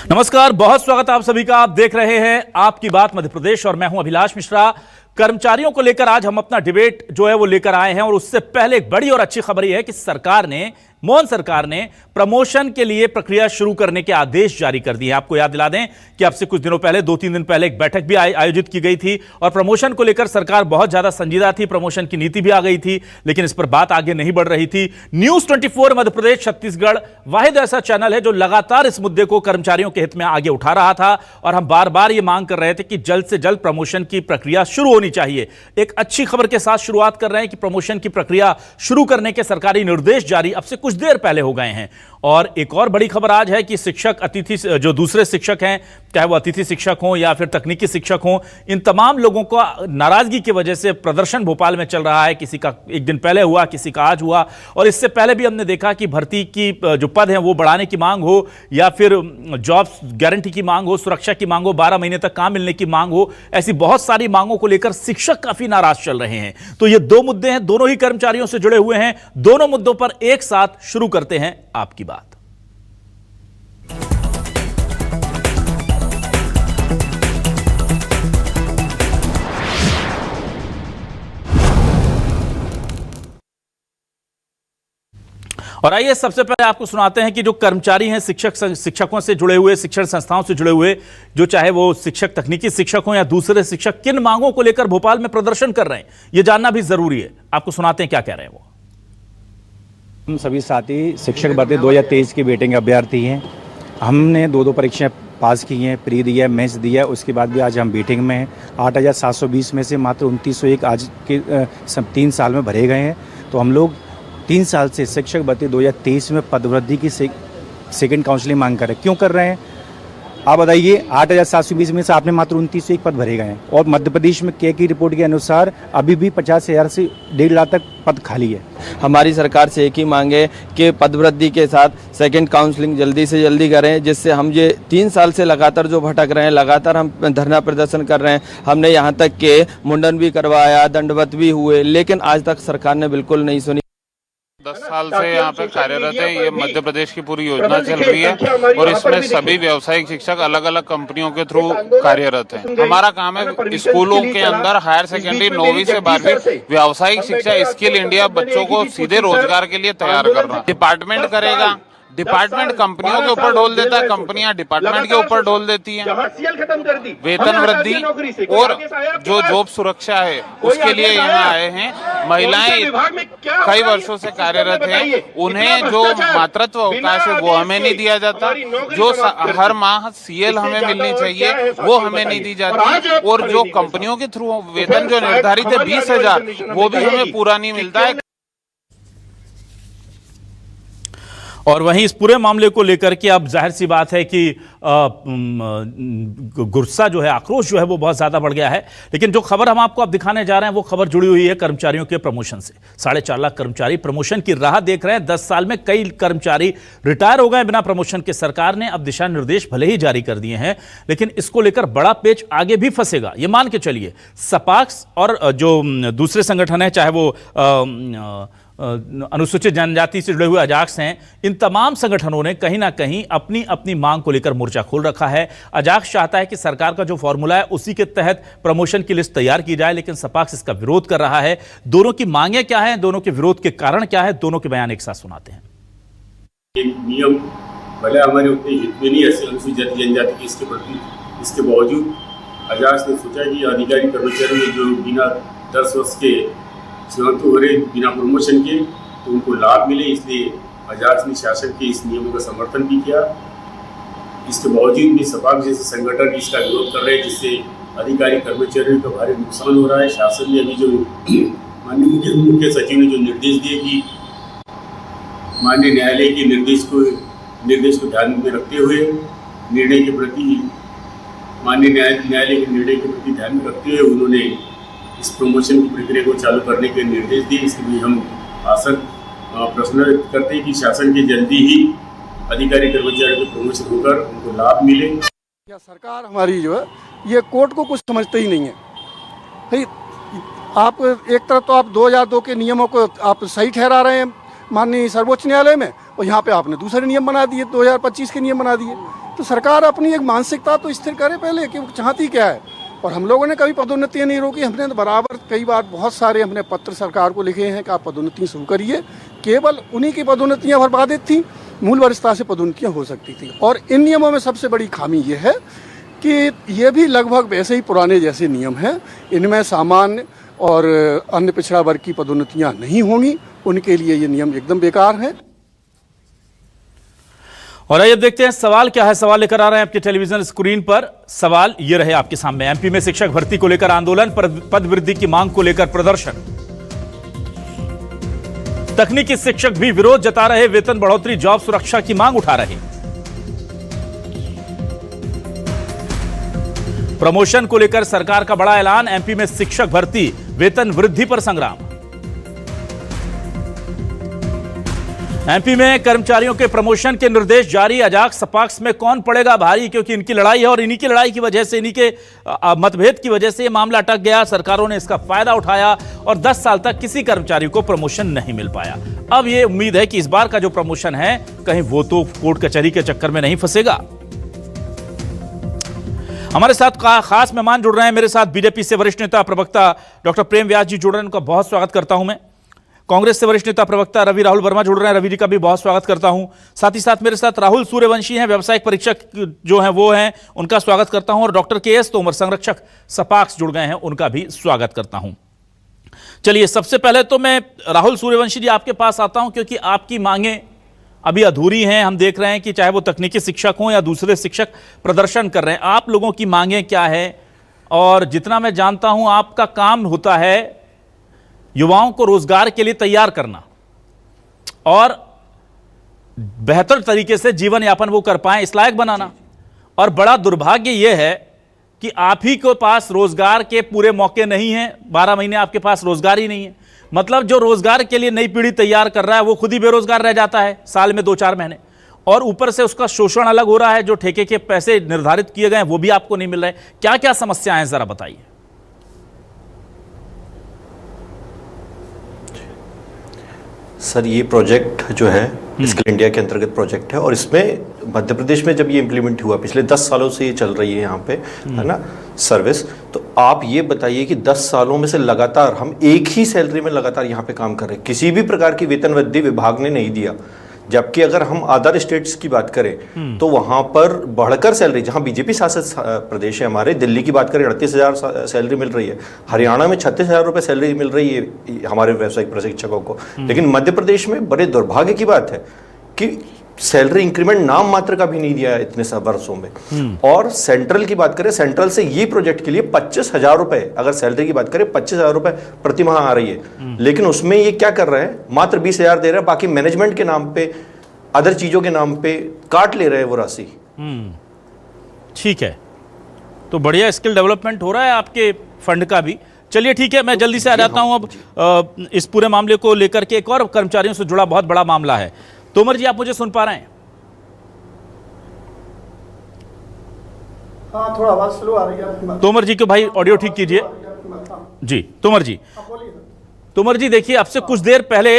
नमस्कार, बहुत स्वागत आप सभी का। आप देख रहे हैं आपकी बात मध्य प्रदेश और मैं हूं अभिलाष मिश्रा। कर्मचारियों को लेकर आज हम अपना डिबेट जो है वो लेकर आए हैं और उससे पहले एक बड़ी और अच्छी खबर यह है कि मोहन सरकार ने प्रमोशन के लिए प्रक्रिया शुरू करने के आदेश जारी कर दिए। आपको याद दिला दें कि अब से कुछ दिनों पहले 2-3 दिन पहले एक बैठक भी आयोजित की गई थी और प्रमोशन को लेकर सरकार बहुत ज्यादा संजीदा थी। प्रमोशन की नीति भी आ गई थी, लेकिन इस पर बात आगे नहीं बढ़ रही थी। न्यूज 24 मध्य प्रदेश छत्तीसगढ़ वाहिद ऐसा चैनल है जो लगातार इस मुद्दे को कर्मचारियों के हित में आगे उठा रहा था और हम बार बार यह मांग कर रहे थे कि जल्द से जल्द प्रमोशन की प्रक्रिया शुरू होनी चाहिए। एक अच्छी खबर के साथ शुरुआत कर रहे हैं कि प्रमोशन की प्रक्रिया शुरू करने के सरकारी निर्देश जारी अब से कुछ देर पहले हो गए हैं। और एक और बड़ी खबर आज है कि शिक्षक, अतिथि जो दूसरे शिक्षक हैं, चाहे वो अतिथि शिक्षक हों या फिर तकनीकी शिक्षक हों, इन तमाम लोगों को नाराजगी की वजह से प्रदर्शन भोपाल में चल रहा है। किसी का एक दिन पहले हुआ, किसी का आज हुआ और इससे पहले भी हमने देखा कि भर्ती की जो पद हैं वो बढ़ाने की मांग हो या फिर जॉब गारंटी की मांग हो, सुरक्षा की मांग हो, 12 महीने तक काम मिलने की मांग हो, ऐसी बहुत सारी मांगों को लेकर शिक्षक काफी नाराज चल रहे हैं। तो ये दो मुद्दे हैं, दोनों ही कर्मचारियों से जुड़े हुए हैं। दोनों मुद्दों पर एक साथ शुरू करते हैं आपकी बात। और आइए सबसे पहले आपको सुनाते हैं कि जो कर्मचारी हैं, शिक्षकों से जुड़े हुए, शिक्षण संस्थाओं से जुड़े हुए, जो चाहे वो शिक्षक, तकनीकी शिक्षक हों या दूसरे शिक्षक, किन मांगों को लेकर भोपाल में प्रदर्शन कर रहे हैं, यह जानना भी जरूरी है। आपको सुनाते हैं क्या कह रहे हैं वो। हम सभी साथी शिक्षक भर्ती 2023 की वेटिंग अभ्यर्थी हैं। हमने दो परीक्षाएं पास की हैं, प्री दिया है, मेंस दिया है, उसके बाद भी आज हम वेटिंग में हैं। 8,720 में से मात्र 2901 आज के 3 साल में भरे गए हैं। तो हम लोग 3 साल से शिक्षक भर्ती 2023 में पदवृद्धि की सेकंड काउंसलिंग मांग कर रहे हैं। क्यों कर रहे हैं आप बताइए। 8,720 में से आपने मात्र 2901 पद भरे गए हैं और मध्य प्रदेश में के की रिपोर्ट के अनुसार अभी भी 50,000 से 1.5 लाख तक पद खाली है। हमारी सरकार से एक ही मांग है कि पदवृद्धि के साथ सेकंड काउंसलिंग जल्दी से जल्दी करें, जिससे हम ये 3 साल से लगातार जो भटक रहे हैं, लगातार हम धरना प्रदर्शन कर रहे हैं। हमने यहाँ तक के मुंडन भी करवाया, दंडवत भी हुए, लेकिन आज तक सरकार ने बिल्कुल नहीं सुनी। 10 साल से यहाँ पे कार्यरत है। ये मध्य प्रदेश की पूरी योजना चल रही है और इसमें सभी व्यावसायिक शिक्षक अलग अलग कंपनियों के थ्रू कार्यरत हैं। हमारा काम है स्कूलों के अंदर हायर सेकेंडरी 9वीं से 12वीं व्यावसायिक शिक्षा, स्किल इंडिया बच्चों को सीधे रोजगार के लिए तैयार करना। डिपार्टमेंट करेगा, डिपार्टमेंट कंपनियों के ऊपर ढोल देता है, कंपनियां डिपार्टमेंट के ऊपर ढोल देती हैं। वेतन वृद्धि और जो जॉब सुरक्षा है उसके लिए यहाँ आए हैं। महिलाएं कई वर्षों से कार्यरत हैं, उन्हें जो मातृत्व अवकाश है वो हमें नहीं दिया जाता। जो हर माह सीएल हमें मिलनी चाहिए वो हमें नहीं दी जाती और जो कंपनियों के थ्रू वेतन जो निर्धारित है 20,000 वो भी हमें पूरा नहीं मिलता है। और वहीं इस पूरे मामले को लेकर के अब जाहिर सी बात है कि गुस्सा जो है, आक्रोश जो है वो बहुत ज्यादा बढ़ गया है। लेकिन जो खबर हम आपको अब दिखाने जा रहे हैं वो खबर जुड़ी हुई है कर्मचारियों के प्रमोशन से। 4.5 लाख कर्मचारी प्रमोशन की राह देख रहे हैं। 10 साल में कई कर्मचारी रिटायर हो गए बिना प्रमोशन के। सरकार ने अब दिशा निर्देश भले ही जारी कर दिए हैं, लेकिन इसको लेकर बड़ा पेच आगे भी फंसेगा। ये मान के चलिए सपाक्स और जो दूसरे संगठन है, चाहे वो अनुसूचित जनजाति से जुड़े हुए अजाक्स हैं, इन तमाम संगठनों ने कहीं ना कहीं अपनी अपनी मांग को लेकर मोर्चा खोल रखा है। अजाक्स चाहता है कि सरकार का जो फॉर्मूला है उसी के तहत प्रमोशन की लिस्ट तैयार की जाए, लेकिन सपाक्स इसका विरोध कर रहा है। दोनों की मांगें क्या हैं, दोनों के विरोध के कारण क्या है, दोनों के बयान एक साथ सुनाते हैं। एक नियम भले हमारे उतने हित में नहीं है अनुसूचित जनजाति की, इसके बावजूद अजाक्स ने सोचा कि अधिकारी कर्मचारी जो बिना 10 वर्ष के सेवांत हो रहे बिना प्रमोशन के, तो उनको लाभ मिले, इसलिए अजाक्स ने शासन के इस नियमों का समर्थन भी किया। इसके बावजूद भी सपाक्स जैसे संगठन इसका विरोध कर रहे हैं, जिससे अधिकारी कर्मचारियों को भारी नुकसान हो रहा है। शासन ने अभी जो माननीय मुख्य सचिव ने जो निर्देश दिए कि माननीय न्यायालय के निर्देश को ध्यान में रखते हुए निर्णय के प्रति माननीय न्यायालय के निर्णय के प्रति ध्यान में रखते हुए उन्होंने इस प्रमोशन की प्रक्रिया को चालू करने के निर्देश दिए। इसके लिए हम आसन प्रश्न व्यक्त करते हैं कि शासन की जल्दी ही अधिकारी कर्मचारियों को प्रमोशन होकर उनको लाभ मिले। या सरकार हमारी जो है ये कोर्ट को कुछ समझते ही नहीं है भाई। आप एक तरफ तो आप 2002 के नियमों को आप सही ठहरा रहे हैं माननीय सर्वोच्च न्यायालय में, और यहाँ पे आपने दूसरे नियम बना दिए, 2025 के नियम बना दिए तो सरकार अपनी एक मानसिकता तो स्थिर करे पहले कि वो चाहती क्या है। और हम लोगों ने कभी पदोन्नतियाँ नहीं रोकी, हमने तो बराबर कई बार बहुत सारे हमने पत्र सरकार को लिखे हैं कि आप पदोन्नति शुरू करिए। केवल उन्हीं की पदोन्नतियाँ बर्बादित थी, मूल वरिष्ठता से पदोन्नतियाँ हो सकती थी। और इन नियमों में सबसे बड़ी खामी ये है कि ये भी लगभग वैसे ही पुराने जैसे नियम हैं। इनमें सामान्य और अन्य पिछड़ा वर्ग की पदोन्नतियाँ नहीं होंगी, उनके लिए ये नियम एकदम बेकार हैं। और आइए देखते हैं सवाल क्या है। सवाल लेकर आ रहे हैं आपके टेलीविजन स्क्रीन पर। सवाल ये रहे आपके सामने। एमपी में शिक्षक भर्ती को लेकर आंदोलन, पद वृद्धि की मांग को लेकर प्रदर्शन। तकनीकी शिक्षक भी विरोध जता रहे, वेतन बढ़ोतरी, जॉब सुरक्षा की मांग उठा रहे। प्रमोशन को लेकर सरकार का बड़ा ऐलान, एमपी में शिक्षक भर्ती, वेतन वृद्धि पर संग्राम। एमपी में कर्मचारियों के प्रमोशन के निर्देश जारी, अजाक्स सपाक्स में कौन पड़ेगा भारी, क्योंकि इनकी लड़ाई है और इन्हीं की लड़ाई की वजह से, इन्हीं के मतभेद की वजह से यह मामला अटक गया। सरकारों ने इसका फायदा उठाया और 10 साल तक किसी कर्मचारी को प्रमोशन नहीं मिल पाया। अब यह उम्मीद है कि इस बार का जो प्रमोशन है कहीं वो तो कोर्ट कचहरी के चक्कर में नहीं फंसेगा। हमारे साथ खास मेहमान जुड़ रहे हैं। मेरे साथ बीजेपी से वरिष्ठ नेता प्रवक्ता डॉक्टर प्रेम व्यास जी जुड़ रहे हैं, उनका बहुत स्वागत करता हूं मैं। कांग्रेस से वरिष्ठ नेता प्रवक्ता रवि राहुल वर्मा जुड़ रहे हैं, रवि जी का भी बहुत स्वागत करता हूं। साथ ही साथ मेरे साथ राहुल सूर्यवंशी हैं, व्यावसायिक परीक्षक जो हैं वो हैं, उनका स्वागत करता हूं। और डॉक्टर के.एस. तोमर, संरक्षक सपाक्स जुड़ गए हैं, उनका भी स्वागत करता हूं। चलिए, सबसे पहले तो मैं राहुल सूर्यवंशी जी आपके पास आता हूं, क्योंकि आपकी मांगे अभी अधूरी हैं। हम देख रहे हैं कि चाहे वो तकनीकी शिक्षक हों या दूसरे शिक्षक प्रदर्शन कर रहे हैं। आप लोगों की मांगे क्या है? और जितना मैं जानता हूं आपका काम होता है युवाओं को रोजगार के लिए तैयार करना और बेहतर तरीके से जीवन यापन वो कर पाएं, इस लायक बनाना। और बड़ा दुर्भाग्य यह है कि आप ही के पास रोजगार के पूरे मौके नहीं हैं। 12 महीने आपके पास रोजगार ही नहीं है। मतलब जो रोजगार के लिए नई पीढ़ी तैयार कर रहा है वो खुद ही बेरोजगार रह जाता है साल में 2-4 महीने, और ऊपर से उसका शोषण अलग हो रहा है। जो ठेके के पैसे निर्धारित किए गए वो भी आपको नहीं मिल रहे। क्या क्या समस्याएं हैं, जरा बताइए। सर, ये प्रोजेक्ट जो है स्किल इंडिया के अंतर्गत प्रोजेक्ट है, और इसमें मध्य प्रदेश में जब ये इम्प्लीमेंट हुआ, पिछले 10 सालों से ये चल रही है यहाँ पे, है ना, सर्विस। तो आप ये बताइए कि 10 सालों में से लगातार हम एक ही सैलरी में लगातार यहाँ पे काम कर रहे हैं, किसी भी प्रकार की वेतन वृद्धि विभाग ने नहीं दिया। जबकि अगर हम अदर स्टेट्स की बात करें तो वहां पर बढ़कर सैलरी, जहां बीजेपी शासित प्रदेश है हमारे, दिल्ली की बात करें 38,000 सैलरी मिल रही है, हरियाणा में 36,000 रुपए सैलरी मिल रही है हमारे व्यावसायिक प्रशिक्षकों को। लेकिन मध्य प्रदेश में बड़े दुर्भाग्य की बात है कि सैलरी इंक्रीमेंट नाम मात्र का भी नहीं दिया है इतने सब वर्षों में। और सेंट्रल की बात करें, सेंट्रल से ये प्रोजेक्ट के लिए 25,000 रुपए, अगर सैलरी की बात करें 25,000 रुपए प्रति माह आ रही है। लेकिन उसमें ये क्या कर रहे हैं, मात्र 20,000 दे रहे हैं, बाकी मैनेजमेंट के नाम पे, अदर चीजों के नाम पे काट ले रहे हैं वो राशि। ठीक है, तो बढ़िया स्किल डेवलपमेंट हो रहा है आपके फंड का भी। चलिए ठीक है, मैं जल्दी से आ जाता हूं अब इस पूरे मामले को लेकर के। एक और कर्मचारियों से जुड़ा बहुत बड़ा मामला है। तोमर जी, आप मुझे सुन पा रहे हैं? हाँ, थोड़ा आवाज स्लो आ रही है। तोमर जी को भाई ऑडियो ठीक कीजिए जी। तोमर जी देखिए, अब से कुछ देर पहले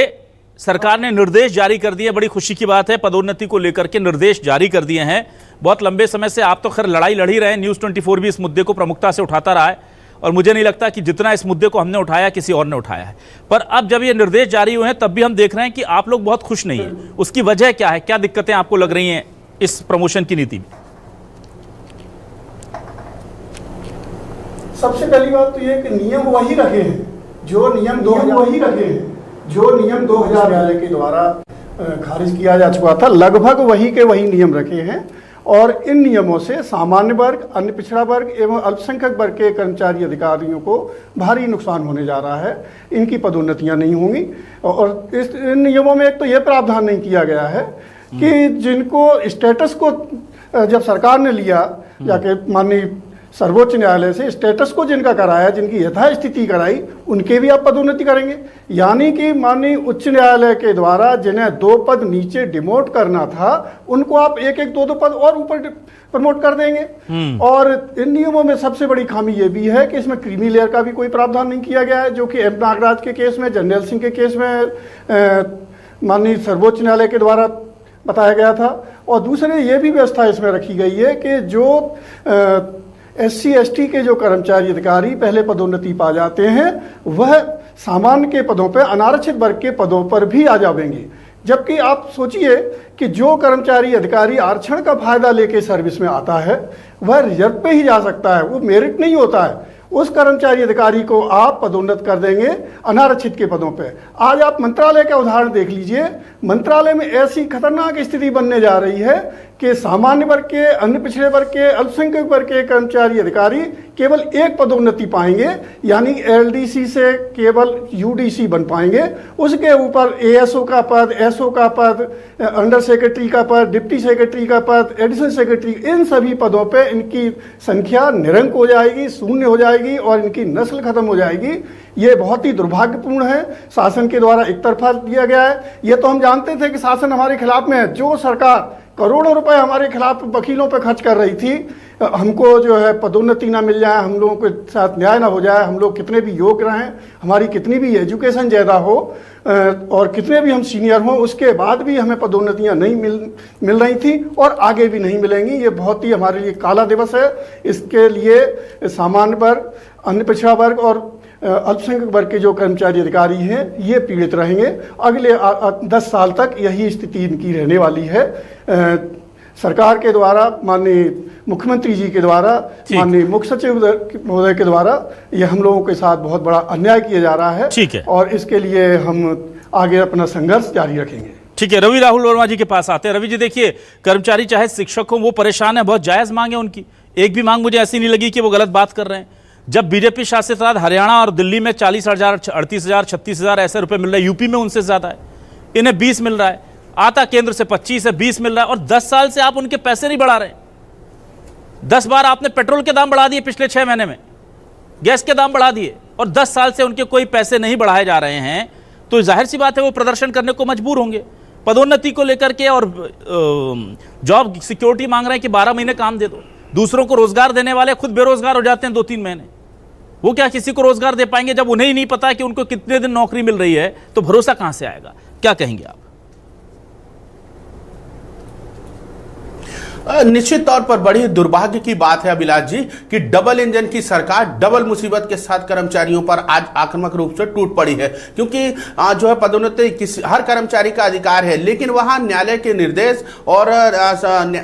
सरकार ने निर्देश जारी कर दिए। बड़ी खुशी की बात है, पदोन्नति को लेकर के निर्देश जारी कर दिए हैं। बहुत लंबे समय से आप तो खैर लड़ाई लड़ ही रहे हैं, न्यूज़ 24 भी इस मुद्दे को प्रमुखता से उठाता रहा है, और मुझे नहीं लगता कि जितना इस मुद्दे को हमने उठाया किसी और ने उठाया है। पर अब जब ये निर्देश जारी हुए हैं तब भी हम देख रहे हैं कि आप लोग बहुत खुश नहीं हैं। उसकी वजह क्या है? क्या दिक्कतें आपको लग रही हैं इस प्रमोशन की नीति में? सबसे पहली बात तो ये कि नियम वही रखे हैं, जो नियम 2000 के द्वारा खारिज किया जा चुका था, लगभग वही के वही नियम रखे हैं। और इन नियमों से सामान्य वर्ग, अन्य पिछड़ा वर्ग एवं अल्पसंख्यक वर्ग के कर्मचारी अधिकारियों को भारी नुकसान होने जा रहा है। इनकी पदोन्नतियां नहीं होंगी। और इन नियमों में एक तो ये प्रावधान नहीं किया गया है कि जिनको स्टेटस को जब सरकार ने लिया, जाके माननीय सर्वोच्च न्यायालय से स्टेटस को जिनका कराया, जिनकी यथास्थिति कराई, उनके भी आप पदोन्नति करेंगे। यानी कि माननीय उच्च न्यायालय के द्वारा जिन्हें 2 पद नीचे डिमोट करना था, उनको आप 1-2 पद और ऊपर प्रमोट कर देंगे। और इन नियमों में सबसे बड़ी खामी ये भी है कि इसमें क्रीमी लेयर का भी कोई प्रावधान नहीं किया गया है, जो कि एम नागराज के केस में, जनरल सिंह के केस में माननीय सर्वोच्च न्यायालय के द्वारा बताया गया था। और दूसरे ये भी व्यवस्था इसमें रखी गई है कि जो SC ST के जो कर्मचारी अधिकारी पहले पदोन्नति पा जाते हैं वह सामान्य के पदों पर, अनारक्षित वर्ग के पदों पर भी आ जाएंगे। जबकि आप सोचिए कि जो कर्मचारी अधिकारी आरक्षण का फायदा लेके सर्विस में आता है वह रिजर्व पे ही जा सकता है, वो मेरिट नहीं होता है। उस कर्मचारी अधिकारी को आप पदोन्नत कर देंगे अनारक्षित के पदों पे। आज आप मंत्रालय का उदाहरण देख लीजिए, मंत्रालय में ऐसी खतरनाक स्थिति बनने जा रही है कि सामान्य वर्ग के, अन्य पिछड़े वर्ग के, अल्पसंख्यक वर्ग के कर्मचारी अधिकारी केवल एक पदोन्नति पाएंगे, यानी LDC से केवल UDC बन पाएंगे। उसके ऊपर ASO का पद, SO का पद, अंडर सेक्रेटरी का पद, डिप्टी सेक्रेटरी का पद, एडिशनल सेक्रेटरी, इन सभी पदों पे इनकी संख्या निरंक हो जाएगी, शून्य हो जाएगी और इनकी नस्ल खत्म हो जाएगी। ये बहुत ही दुर्भाग्यपूर्ण है, शासन के द्वारा एक तरफा दिया गया है। ये तो हम जानते थे कि शासन हमारे खिलाफ में है। जो सरकार करोड़ों रुपए हमारे खिलाफ वकीलों पर खर्च कर रही थी, हमको जो है पदोन्नति ना मिल जाए, हम लोगों के साथ न्याय ना हो जाए, हम लोग कितने भी योग्य रहें, हमारी कितनी भी एजुकेशन ज़्यादा हो और कितने भी हम सीनियर हों, उसके बाद भी हमें पदोन्नतियां नहीं मिल रही थी और आगे भी नहीं मिलेंगी। ये बहुत ही हमारे लिए काला दिवस है। इसके लिए सामान्य वर्ग, अन्य पिछड़ा वर्ग और अल्पसंख्यक वर्ग के जो कर्मचारी अधिकारी हैं ये पीड़ित रहेंगे। अगले 10 साल तक यही स्थिति इनकी रहने वाली है। सरकार के द्वारा, माननीय मुख्यमंत्री जी के द्वारा, माननीय मुख्य सचिव महोदय के द्वारा ये हम लोगों के साथ बहुत बड़ा अन्याय किया जा रहा है। ठीक है, और इसके लिए हम आगे अपना संघर्ष जारी रखेंगे। ठीक है, रवि राहुल वर्मा जी के पास आते हैं। रवि जी देखिए, कर्मचारी चाहे शिक्षक हो, वो परेशान है, बहुत जायज मांग है उनकी। एक भी मांग मुझे ऐसी नहीं लगी कि वो गलत बात कर रहे हैं। जब बीजेपी शासित राज्य हरियाणा और दिल्ली में 40,000, 38,000, 36,000 ऐसे रुपए मिल रहे हैं, यूपी में उनसे ज्यादा है, इन्हें 20 मिल रहा है, आता केंद्र से 25 है, 20 मिल रहा है, और 10 साल से आप उनके पैसे नहीं बढ़ा रहे। 10 बार आपने पेट्रोल के दाम बढ़ा दिए पिछले 6 महीने में, गैस के दाम बढ़ा दिए, और 10 साल से उनके कोई पैसे नहीं बढ़ाए जा रहे हैं। तो जाहिर सी बात है वो प्रदर्शन करने को मजबूर होंगे पदोन्नति को लेकर के, और जॉब सिक्योरिटी मांग रहे हैं कि 12 महीने काम दे दो। दूसरों को रोजगार देने वाले खुद बेरोजगार हो जाते हैं 2-3 महीने। वो क्या किसी को रोजगार दे पाएंगे जब उन्हें ही नहीं पता कि उनको कितने दिन नौकरी मिल रही है? तो भरोसा कहां से आएगा? क्या कहेंगे आप? निश्चित तौर पर बड़ी दुर्भाग्य की बात है अभिलाष जी कि डबल इंजन की सरकार डबल मुसीबत के साथ कर्मचारियों पर आज आक्रामक रूप से टूट पड़ी है। क्योंकि जो है पदोन्नति हर कर्मचारी का अधिकार है, लेकिन वहां न्यायालय के निर्देश और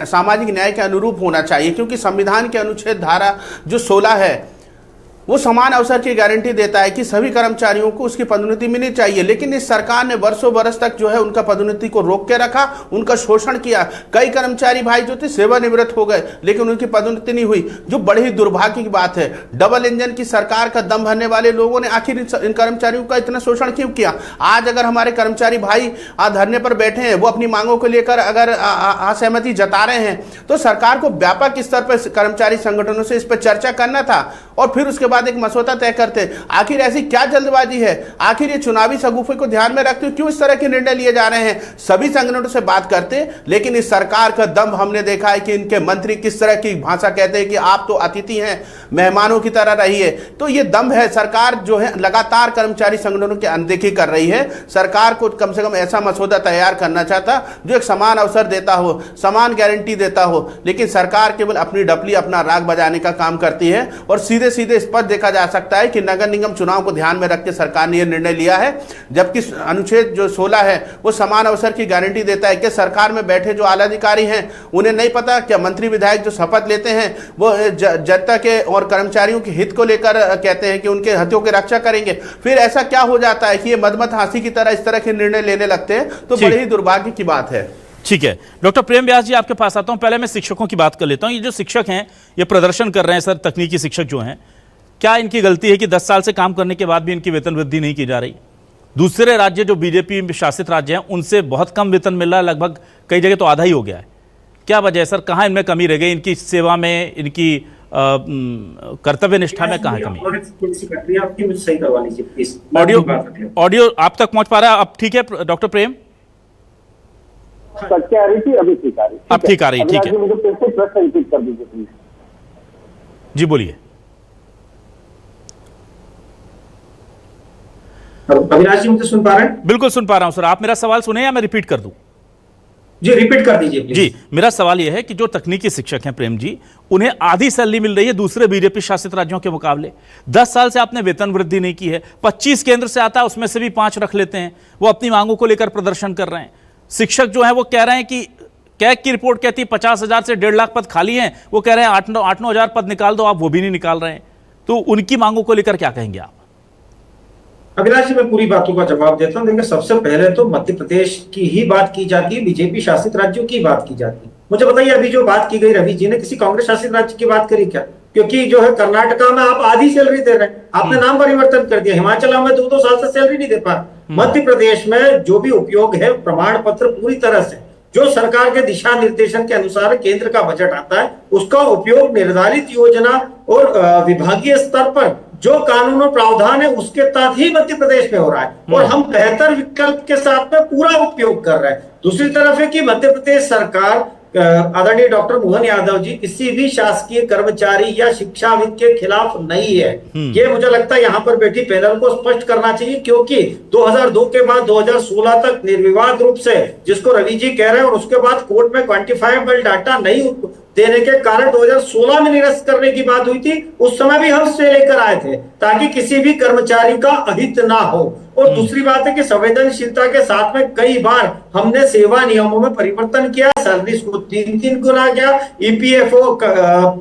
सामाजिक न्याय के अनुरूप होना चाहिए। क्योंकि संविधान के अनुच्छेद धारा जो 16 है वो समान अवसर की गारंटी देता है कि सभी कर्मचारियों को उसकी पदोन्नति मिलनी चाहिए। लेकिन इस सरकार ने वर्षों बरस तक जो है उनका पदोन्नति को रोक के रखा, उनका शोषण किया। कई कर्मचारी भाई जो थे सेवानिवृत्त हो गए, लेकिन उनकी पदोन्नति नहीं हुई, जो बड़ी ही दुर्भाग्य की बात है। डबल इंजन की सरकार का दम भरने वाले लोगों ने आखिर इन कर्मचारियों का इतना शोषण क्यों किया? आज अगर हमारे कर्मचारी भाई धरने पर बैठे हैं, वो अपनी मांगों को लेकर अगर असहमति जता रहे हैं, तो सरकार को व्यापक स्तर पर कर्मचारी संगठनों से इस पर चर्चा करना था और फिर उसके बाद एक मसौदा तय करते। आखिर ऐसी क्या जल्दबाजी है? आखिर ये चुनावी शगुफे को ध्यान में रखते हुए क्यों इस तरह के निर्णय लिए जा रहे हैं? सभी संगठनों से बात करते, लेकिन इस सरकार का दम हमने देखा है कि इनके मंत्री किस तरह की भाषा कहते हैं कि आप तो अतिथि हैं, मेहमानों की तरह रहिए। तो ये दम है। सरकार जो है लगातार कर्मचारी संगठनों की अनदेखी कर रही है। सरकार को कम से कम ऐसा मसौदा तैयार करना चाहता जो एक समान अवसर देता हो, समान गारंटी देता हो, लेकिन सरकार केवल अपनी डपली, अपना राग बजाने का काम करती है। और सीधे सीधे स्पष्ट देखा जा सकता है कि नगर निगम चुनाव को ध्यान में रख के सरकार ने यह निर्णय लिया है, जबकि अनुच्छेद जो 16 है वो समान अवसर की गारंटी देता है कि सरकार में बैठे जो आला अधिकारी हैं उन्हें नहीं पता क्या मंत्री विधायक जो शपथ लेते हैं वो जनता के और कर्मचारियों के हित को लेकर कहते हैं कि उनके हितों की रक्षा करेंगे। फिर ऐसा क्या हो जाता है कि ये मदमत हाथी की तरह इस तरह के निर्णय लेने लगते हैं? तो बड़ी ही दुर्भाग्य की बात है। ठीक है, डॉक्टर प्रेम व्यास जी आपके पास आता हूं। पहले मैं शिक्षकों की बात कर लेता हूं। ये जो शिक्षक हैं ये प्रदर्शन कर रहे हैं सर, तकनीकी शिक्षक जो हैं, क्या इनकी गलती है कि 10 साल से काम करने के बाद भी इनकी वेतन वृद्धि नहीं की जा रही? दूसरे राज्य जो बीजेपी शासित राज्य हैं उनसे बहुत कम वेतन मिल रहा है, लगभग कई जगह तो आधा ही हो गया है। क्या वजह है सर? कहाँ इनमें कमी रह गई? इनकी सेवा में, इनकी कर्तव्य निष्ठा में कहाँ कमी? ऑडियो आप तक पहुंच पा रहा है? अब ठीक है डॉक्टर प्रेम? क्या आ रही थी? अभी ठीक आ रही है। अब ठीक आ रही है, ठीक है। मुझे फिर से प्रश्न रिपीट कर दीजिए प्लीज। जी बोलिए। अभिलाष जी मुझे सुन पा रहे हैं? बिल्कुल सुन पा रहा हूं सर। आप मेरा सवाल सुने या मैं रिपीट कर दूं? जी रिपीट कर दीजिए प्लीज। जी, मेरा सवाल यह है कि जो तकनीकी शिक्षक हैं प्रेम जी, उन्हें आधी सैलरी मिल रही है दूसरे बीजेपी शासित राज्यों के मुकाबले। 10 साल से आपने वेतन वृद्धि नहीं की है। 25 केंद्र से आता है, उसमें से भी 5 रख लेते हैं। वो अपनी मांगों को लेकर प्रदर्शन कर रहे हैं। शिक्षक जो है वो कह रहे हैं कि कैग की रिपोर्ट कहती है 50,000 से 1.5 लाख पद खाली हैं। वो कह रहे हैं 8-9 हजार पद निकाल दो, आप वो भी नहीं निकाल रहे हैं। तो उनकी मांगों को लेकर क्या कहेंगे आप? अभिलाष जी, मैं पूरी बातों का जवाब देता हूँ। देखिए, सबसे पहले तो मध्य प्रदेश की ही बात की जाती है, बीजेपी शासित राज्यों की बात की जाती है। मुझे बताइए, अभी जो बात की गई रवि जी ने, किसी कांग्रेस शासित राज्य की बात करी क्या? क्योंकि जो है कर्नाटका में आप आधी सैलरी दे रहे हैं, आपने नाम परिवर्तन कर दिया। हिमाचल में 2-2 साल से सैलरी नहीं दे पा। मध्य प्रदेश में जो भी उपयोग है प्रमाण पत्र, पूरी तरह से जो सरकार के दिशा निर्देशन के अनुसार केंद्र का बजट आता है, उसका उपयोग निर्धारित योजना और विभागीय स्तर पर जो कानून और प्रावधान है उसके तहत ही मध्य प्रदेश में हो रहा है, और हम बेहतर विकल्प के साथ में पूरा उपयोग कर रहे हैं। दूसरी तरफ है कि मध्य प्रदेश सरकार, आदरणीय डॉक्टर मोहन यादव जी किसी भी शासकीय कर्मचारी या शिक्षाविद के खिलाफ नहीं है। ये मुझे लगता है यहाँ पर बैठी पैनल को स्पष्ट करना चाहिए, क्योंकि 2002 के बाद 2016 तक निर्विवाद रूप से, जिसको रवि जी कह रहे हैं, और उसके बाद कोर्ट में क्वांटिफाइबल डाटा नहीं देने के कारण 2016 में निरस्त करने की बात हुई थी। उस समय भी हम स्टे लेकर आए थे ताकि किसी भी कर्मचारी का अहित ना हो। और दूसरी बात है कि संवेदनशीलता के साथ में कई बार हमने सेवा नियमों में परिवर्तन किया, सर्विस को 3 गुना किया, ईपीएफओ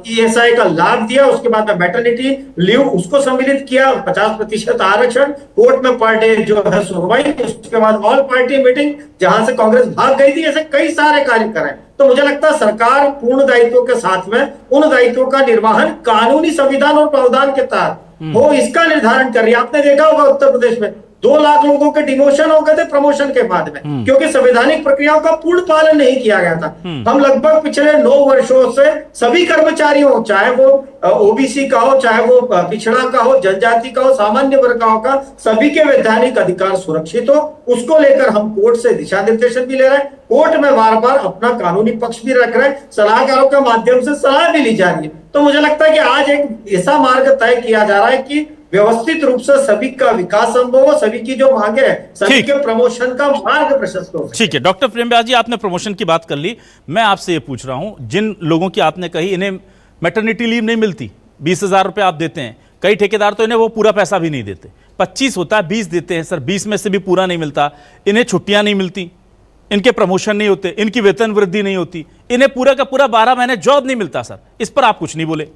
ईएसआई का लाभ दिया, उसके बाद में मैटरनिटी लीव उसको सम्मिलित किया, 50% आरक्षण, कोर्ट में पर डे जो है सुनवाई, उसके बाद ऑल पार्टी मीटिंग जहां से कांग्रेस भाग गई थी। ऐसे कई सारे कार्य करें। तो मुझे लगता है सरकार पूर्ण दायित्वों के साथ में उन दायित्वों का निर्वहन कानूनी संविधान और प्रावधान के तहत हो, इसका निर्धारण कर रही है। आपने देखा होगा उत्तर प्रदेश में 2 लाख लोगों के डिमोशन हो गए थे प्रमोशन के बाद में, क्योंकि संवैधानिक प्रक्रियाओं का पूर्ण पालन नहीं किया गया था। हम लगभग पिछले 9 वर्षों से सभी कर्मचारियों, चाहे वो ओबीसी का हो, चाहे वो पिछड़ा का हो, जनजाति का हो, सामान्य वर्ग का होगा, सभी के वैधानिक अधिकार सुरक्षित हो, उसको लेकर हम कोर्ट से दिशा निर्देशन भी ले रहे हैं। कोर्ट में बार बार अपना कानूनी पक्ष भी रख रहे हैं, सलाहकारों के माध्यम से सलाह भी ली जा रही है। तो मुझे लगता है कि आज एक ऐसा मार्ग तय किया जा रहा है कि व्यवस्थित रूप से सभी का विकास संभव हो, सभी की जो मांगे है, सभी के प्रमोशन का मार्ग प्रशस्त हो। ठीक है डॉक्टर प्रेम व्यास जी, आपने प्रमोशन की बात कर ली। मैं आपसे ये पूछ रहा हूं, जिन लोगों की आपने कही इन्हें मैटरनिटी लीव नहीं मिलती, 20,000 रुपए आप देते हैं, कई ठेकेदार तो इन्हें वो पूरा पैसा भी नहीं देते, 25 होता है 20 देते हैं सर, 20 में से भी पूरा नहीं मिलता, इन्हें छुट्टियां नहीं मिलती, इनके प्रमोशन नहीं होते, इनकी वेतन वृद्धि नहीं होती, इन्हें पूरा का पूरा 12 महीने जॉब नहीं मिलता सर। इस पर आप कुछ नहीं बोले?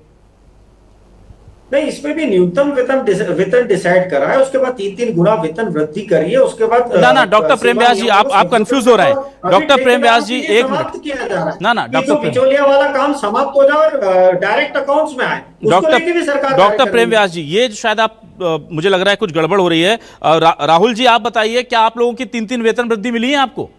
नहीं, इसमें भी न्यूनतम वेतन डिसाइड करा है, उसके बाद 3-3 गुना वेतन वृद्धि करी है, उसके बाद ना डॉक्टर प्रेम व्यास जी, आप कंफ्यूज हो रहे हैं। डॉक्टर प्रेम व्यास जी, एक मिनट, किया जा रहा है ना डॉक्टर बिचौलिया वाला काम समाप्त हो जाए और डायरेक्ट अकाउंट्स में आए, डॉक्टर प्रेम व्यास जी, ये शायद आप मुझे लग रहा है कुछ गड़बड़ हो रही है। राहुल जी, आप बताइए, क्या आप लोगों की 3-3 वेतन वृद्धि मिली है आपको?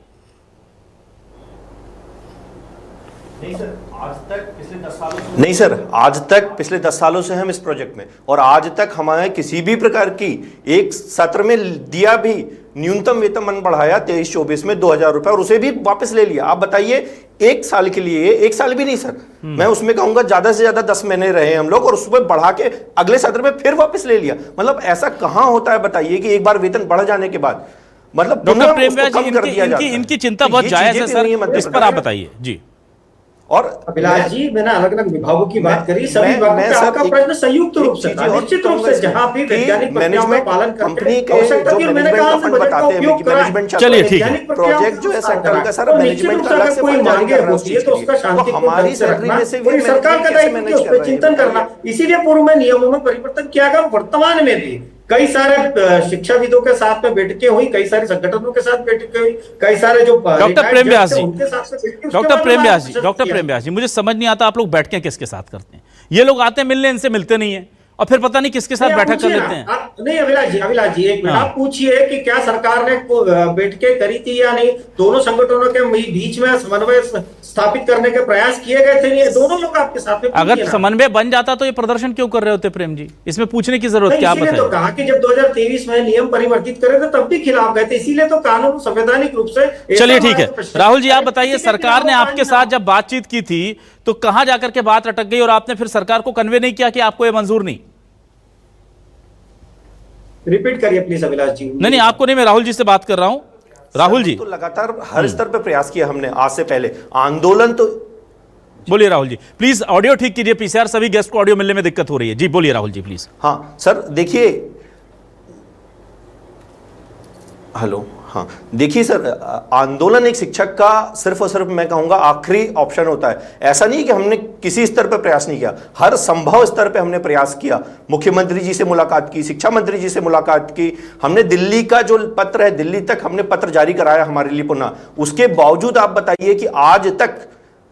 नहीं सर, आज तक पिछले 10 सालों से नहीं सर, आज तक पिछले 10 सालों से हम इस प्रोजेक्ट में, और आज तक हमारे किसी भी प्रकार की एक सत्र में दिया भी न्यूनतम वेतन मन बढ़ाया 23-24 में 2,000 रुपए, और उसे भी वापस ले लिया। आप बताइए, 1 साल के लिए, 1 साल भी नहीं सर, मैं उसमें कहूंगा ज्यादा से ज्यादा 10 महीने रहे हम लोग, और उसमें बढ़ा के अगले सत्र में फिर वापस ले लिया। मतलब ऐसा कहां होता है बताइए कि एक बार वेतन बढ़ जाने के बाद मतलब डॉक्टर प्रेम व्यास जी, इनकी चिंता बहुत जायज है सर, इस पर आप बताइए जी। और अभिलाष जी, मैंने अलग अलग विभागों की बात करी, सभी विभागों पे आपका प्रश्न संयुक्त रूप से था, निश्चित रूप से जहां भी वैज्ञानिक प्रक्रियाओं का पालन करके आवश्यकता थी, मैंने कहा हमने बजट का उपयोग करा है। चलिए ठीक है, प्रोजेक्ट जो है सेंट्रल का सारा मैनेजमेंट का अलग से कोई मांगे होती है तो उसका शांतिपूर्ण ढंग से रखना, और सरकार का दायित्व है उस पर चिंतन करना। इसीलिए पूर्व में नियमों में परिवर्तन किया गया। वर्तमान में भी कई सारे शिक्षाविदों के साथ में बैठकें हुई, कई सारे संगठनों के साथ बैठकें हुई, कई सारे जो डॉक्टर प्रेम व्यास जी, डॉक्टर प्रेम व्यास जी, मुझे समझ नहीं आता आप लोग बैठकें किसके साथ करते हैं? ये लोग आते हैं मिलने, इनसे मिलते नहीं है, और फिर पता नहीं किसके साथ बैठक कर लेते हैं। नहीं अभिलाष जी, एक मिनट, आप पूछिए कि क्या सरकार ने बैठकें करी थी या नहीं, दोनों संगठनों के बीच में समन्वय स्थापित करने के प्रयास किए गए थे, नहीं? दोनों लोग आपके साथ में, अगर समन्वय बन जाता तो ये प्रदर्शन क्यों कर रहे होते प्रेम जी? इसमें पूछने की जरूरत क्या? इसीलिए तो कहा कि जब 2023 में नियम परिवर्तित करे थे तब भी खिलाफ गए थे, इसीलिए तो कानून संवैधानिक रूप से। चलिए ठीक है, राहुल जी आप बताइए, सरकार ने आपके साथ जब बातचीत की थी तो कहां जाकर के बात अटक गई और आपने फिर सरकार को कन्वे नहीं किया कि आपको ये मंजूर नहीं? रिपीट करिए प्लीज अभिलाष जी। नहीं, आपको नहीं, मैं राहुल जी से बात कर रहा हूं। राहुल जी तो लगातार हर स्तर पर प्रयास किया हमने। आज से पहले आंदोलन तो बोलिए राहुल जी, प्लीज ऑडियो ठीक कीजिए। पीसीआर सभी गेस्ट को ऑडियो मिलने में दिक्कत हो रही है। जी बोलिए राहुल जी प्लीज। हाँ सर देखिए, हेलो, हाँ देखिए सर, आंदोलन एक शिक्षक का सिर्फ और सिर्फ मैं कहूंगा आखिरी ऑप्शन होता है। ऐसा नहीं कि हमने किसी स्तर पर प्रयास नहीं किया, हर संभव स्तर पर हमने प्रयास किया। मुख्यमंत्री जी से मुलाकात की, शिक्षा मंत्री जी से मुलाकात की, हमने दिल्ली का जो पत्र है दिल्ली तक हमने पत्र जारी कराया हमारे लिए पुनः। उसके बावजूद आप बताइए कि आज तक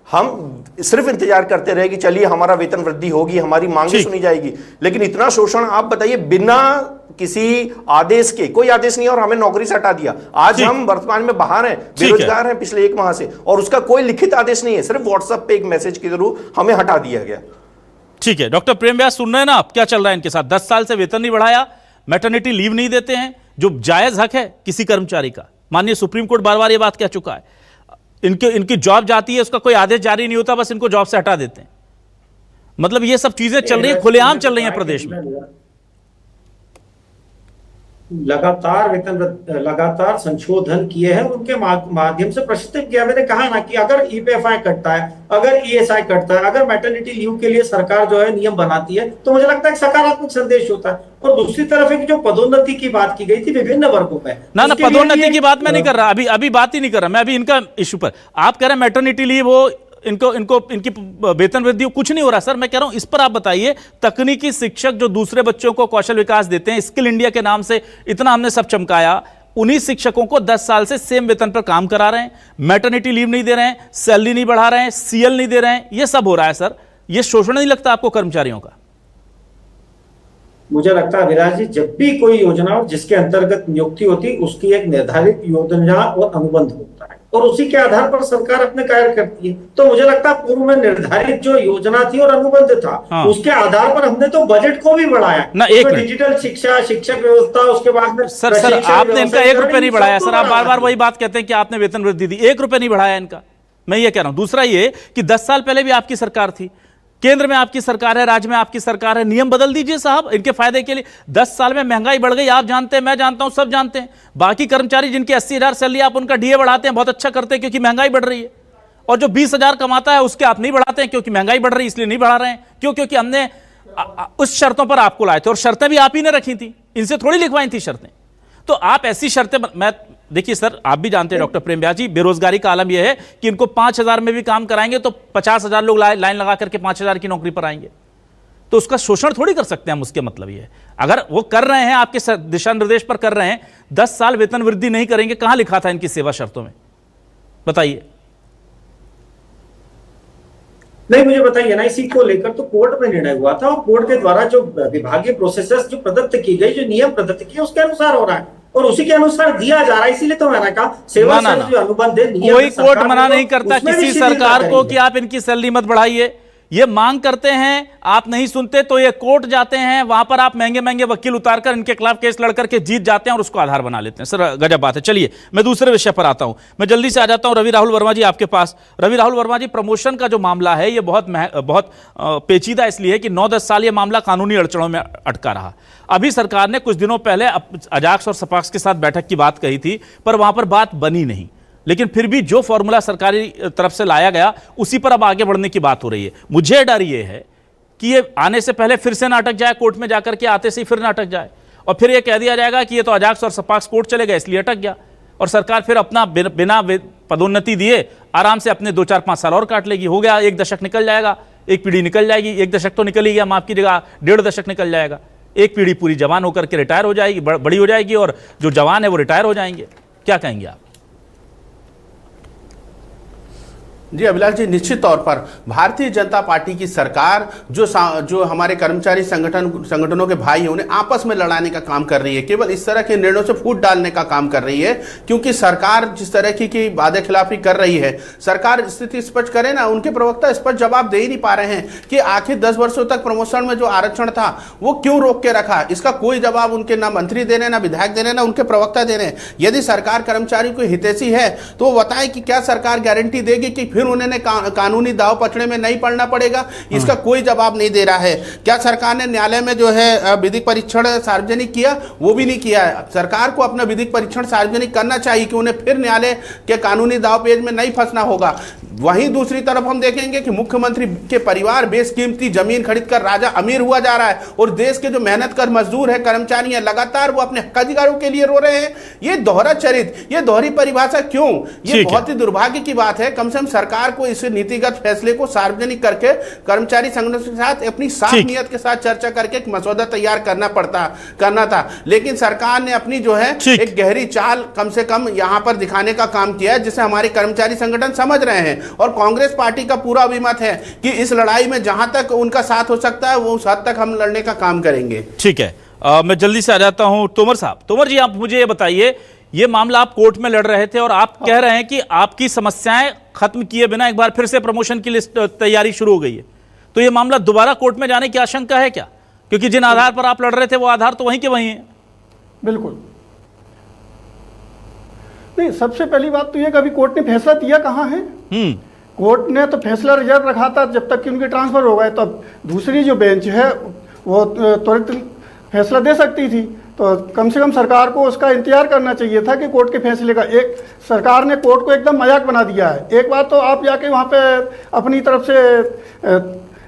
हम सिर्फ इंतजार करते रहे कि चलिए हमारा वेतन वृद्धि होगी, हमारी मांगे सुनी जाएगी, लेकिन इतना शोषण आप बताइए बिना किसी आदेश के, कोई आदेश नहीं और हमें नौकरी से हटा दिया। आज हम वर्तमान में बाहर हैं, बेरोजगार हैं पिछले 1 माह से, और उसका कोई लिखित आदेश नहीं है, सिर्फ व्हाट्सएप पे एक मैसेज के थ्रू हमें हटा दिया गया। ठीक है, डॉक्टर प्रेम व्यास सुन रहे हैं ना आप, क्या चल रहा है इनके साथ? 10 साल से वेतन नहीं बढ़ाया, मैटरनिटी लीव नहीं देते हैं, जो जायज हक है किसी कर्मचारी का। माननीय सुप्रीम कोर्ट बार बार ये बात कह चुका है। इनकी जॉब जाती है, उसका कोई आदेश जारी नहीं होता, बस इनको जॉब से हटा देते हैं। मतलब ये सब चीजें चल रही है, खुलेआम चल रही है प्रदेश में। लगातार संशोधन किए हैं, उनके माध्यम से प्रश्न किया। मैंने कहा ना कि अगर ईपीएफआई कटता है, अगर ईएसआई कटता है, अगर मैटरनिटी लीव के लिए सरकार जो है नियम बनाती है, तो मुझे लगता है एक सकारात्मक संदेश होता है। और दूसरी तरफ एक जो पदोन्नति की बात की गई थी विभिन्न वर्गों पे, ना पदोन्नति की बात मैं नहीं कर रहा, अभी बात ही नहीं कर रहा मैं, अभी इनका इशू पर। आप कह रहे हैं मैटरनिटी लीव हो, इनकी वेतन वृद्धि, कुछ नहीं हो रहा। सर मैं कह रहा हूं इस पर आप बताइए, तकनीकी शिक्षक जो दूसरे बच्चों को कौशल विकास देते हैं, स्किल इंडिया के नाम से इतना हमने सब चमकाया, उन्हीं शिक्षकों को 10 साल से सेम वेतन पर काम करा रहे हैं, मैटरनिटी लीव नहीं दे रहे हैं, सैलरी नहीं बढ़ा रहे हैं, सीएल नहीं दे रहे हैं, यह सब हो रहा है। सर यह शोषण नहीं लगता आपको कर्मचारियों का? मुझे लगता है अभिलाष जी, जब भी कोई योजना जिसके अंतर्गत नियुक्ति होती, उसकी एक निर्धारित योजना और अनुबंध होता है, और उसी के आधार पर सरकार अपने कार्य करती है। तो मुझे लगता है पूर्व में निर्धारित जो योजना थी और अनुबंध था, उसके आधार पर हमने तो बजट को भी बढ़ाया ना। डिजिटल शिक्षा, शिक्षक व्यवस्था, उसके बाद में सर आपने इनका 1 रुपया नहीं बढ़ाया। सर आप बार बार वही बात कहते हैं कि आपने वेतन वृद्धि दी, 1 रुपया नहीं बढ़ाया इनका। मैं ये कह रहा हूं। दूसरा ये कि 10 साल पहले भी आपकी सरकार थी, केंद्र में आपकी सरकार है, राज्य में आपकी सरकार है, नियम बदल दीजिए साहब इनके फायदे के लिए। 10 साल में महंगाई बढ़ गई, आप जानते हैं, मैं जानता हूं, सब जानते हैं। बाकी कर्मचारी जिनकी 80,000 सैलरी, आप उनका डीए बढ़ाते हैं, बहुत अच्छा करते हैं क्योंकि महंगाई बढ़ रही है। और जो 20,000 कमाता है उसके आप नहीं बढ़ाते हैं क्योंकि महंगाई बढ़ रही है, इसलिए नहीं बढ़ा रहे हैं। क्यों? क्योंकि हमने उस शर्तों पर आपको लाए थे, और शर्तें भी आप ही ने रखी थी, इनसे थोड़ी लिखवाई थी शर्तें। तो आप ऐसी शर्तें, मैं देखिए सर, आप भी जानते हैं डॉक्टर प्रेम व्यास जी, बेरोजगारी का आलम यह है कि इनको 5,000 में भी काम कराएंगे तो 50,000 लोग लाइन लगा करके 5,000 की नौकरी पर आएंगे। तो उसका शोषण थोड़ी कर सकते हैं हम। उसके मतलब ये है, अगर वो कर रहे हैं, आपके दिशा निर्देश पर कर रहे हैं, 10 साल वेतन वृद्धि नहीं करेंगे, कहां लिखा था इनकी सेवा शर्तों में? बताइए। नहीं, मुझे बताइए ना, इसी को लेकर तो कोर्ट में निर्णय हुआ था, और कोर्ट के द्वारा जो विभागीय प्रोसेसेस जो प्रदत्त की गई, जो नियम प्रदत्त किए, उसके अनुसार हो रहा है और उसी के अनुसार दिया जा रहा है। इसीलिए तो मैंने कहा सेवा से जो अनुबंध है, कोई कोर्ट मना नहीं करता किसी सरकार को कि आप इनकी सैलरी मत बढ़ाइए। ये मांग करते हैं, आप नहीं सुनते तो ये कोर्ट जाते हैं, वहां पर आप महंगे महंगे वकील उतारकर इनके खिलाफ केस लड़कर के जीत जाते हैं और उसको आधार बना लेते हैं। सर गजब बात है। चलिए मैं दूसरे विषय पर आता हूं, मैं जल्दी से आ जाता हूं रवि राहुल वर्मा जी आपके पास। रवि राहुल वर्मा जी, प्रमोशन का जो मामला है ये बहुत पेचीदा इसलिए कि 9-10 साल ये मामला कानूनी अड़चनों में अटका रहा। अभी सरकार ने कुछ दिनों पहले अजाक्स और सपाक्स के साथ बैठक की बात कही थी, पर वहां पर बात बनी नहीं। लेकिन फिर भी जो फॉर्मूला सरकारी तरफ से लाया गया उसी पर अब आगे बढ़ने की बात हो रही है। मुझे डर ये है कि ये आने से पहले फिर से नाटक जाए, कोर्ट में जाकर के आते से ही फिर नाटक जाए, और फिर ये कह दिया जाएगा कि ये तो अजाक्स और सपाक्स कोर्ट चले गए इसलिए अटक गया, और सरकार फिर अपना बिना पदोन्नति दिए आराम से अपने 2-4-5 साल और काट लेगी। हो गया, 1 दशक निकल जाएगा, एक पीढ़ी निकल जाएगी। 1 दशक तो निकल ही गया, माफ कीजिएगा, 1.5 दशक निकल जाएगा। एक पीढ़ी पूरी जवान होकर के रिटायर हो जाएगी, बड़ी हो जाएगी, और जो जवान है वो रिटायर हो जाएंगे। क्या कहेंगे आप? जी अभिलाष जी, निश्चित तौर पर भारतीय जनता पार्टी की सरकार जो हमारे कर्मचारी संगठनों के भाई हैं उन्हें आपस में लड़ाने का काम कर रही है, केवल इस तरह के निर्णयों से फूट डालने का काम कर रही है। क्योंकि सरकार जिस तरह की वादे खिलाफी कर रही है, सरकार स्थिति स्पष्ट करे ना, उनके प्रवक्ता स्पष्ट जवाब दे ही नहीं पा रहे हैं कि आखिर 10 वर्षों तक प्रमोशन में जो आरक्षण था वो क्यों रोक के रखा। इसका कोई जवाब उनके ना मंत्री दे रहे, ना विधायक दे रहे, ना उनके प्रवक्ता दे रहे हैं। यदि सरकार कर्मचारी को हितैषी है तो वो बताएं कि क्या सरकार गारंटी देगी कि फिर उन्हें कानूनी दाव पचड़े में नहीं पड़ना पड़ेगा? इसका कोई जवाब नहीं दे रहा है। क्या सरकार ने न्यायालय में जो है विधिक परीक्षण सार्वजनिक किया? वो भी नहीं किया है। सरकार को अपना विधिक परीक्षण सार्वजनिक करना चाहिए कि उन्हें फिर न्यायालय के कानूनी दाव पेच में नहीं फंसना होगा। वहीं दूसरी तरफ हम देखेंगे कि मुख्यमंत्री के परिवार बेशकीमती जमीन खरीदकर राजा अमीर हुआ जा रहा है और देश के जो मेहनत कर मजदूर है, कर्मचारी हैं, लगातार वो अपने हक अधिकारों के लिए रो रहे हैं। ये दोहरा चरित्र, ये दोहरी परिभाषा क्यों? ये बहुत ही दुर्भाग्य की बात है। कम से कम सरकार को इस नीतिगत फैसले को सार्वजनिक करके कर्मचारी संगठनों के साथ अपनी साफ नियत के साथ चर्चा करके एक मसौदा तैयार करना था। लेकिन सरकार ने अपनी जो है एक गहरी चाल कम से कम यहां पर दिखाने का काम किया है, जिसे हमारे कर्मचारी संगठन समझ रहे हैं। और कांग्रेस पार्टी का पूरा अभिमत है कि इस लड़ाई में जहां तक उनका साथ हो सकता है वो उस हद तक हम लड़ने का काम करेंगे। ठीक है, मैं जल्दी से आ जाता हूं तोमर साहब। तोमर जी, आप मुझे ये बताइए, ये मामला आप कोर्ट में लड़ रहे थे और आप कह रहे हैं कि आपकी समस्याएं खत्म किए बिना एक बार फिर से प्रमोशन की लिस्ट तैयारी शुरू हो गई है। तो ये मामला दोबारा कोर्ट में जाने की आशंका है क्या? क्योंकि जिन आधार पर आप लड़ रहे थे वो आधार तो वहीं के वहीं है। बिल्कुल नहीं, सबसे पहली बात तो यह कि अभी कोर्ट ने फैसला दिया कहाँ है। कोर्ट ने तो फैसला रिजर्व रखा था जब तक कि उनके ट्रांसफर हो गए, तो अब दूसरी जो बेंच है वो त्वरित फैसला दे सकती थी। तो कम से कम सरकार को उसका इंतजार करना चाहिए था कि कोर्ट के फैसले का। एक सरकार ने कोर्ट को एकदम मजाक बना दिया है। एक बात तो आप जाके वहाँ पे अपनी तरफ से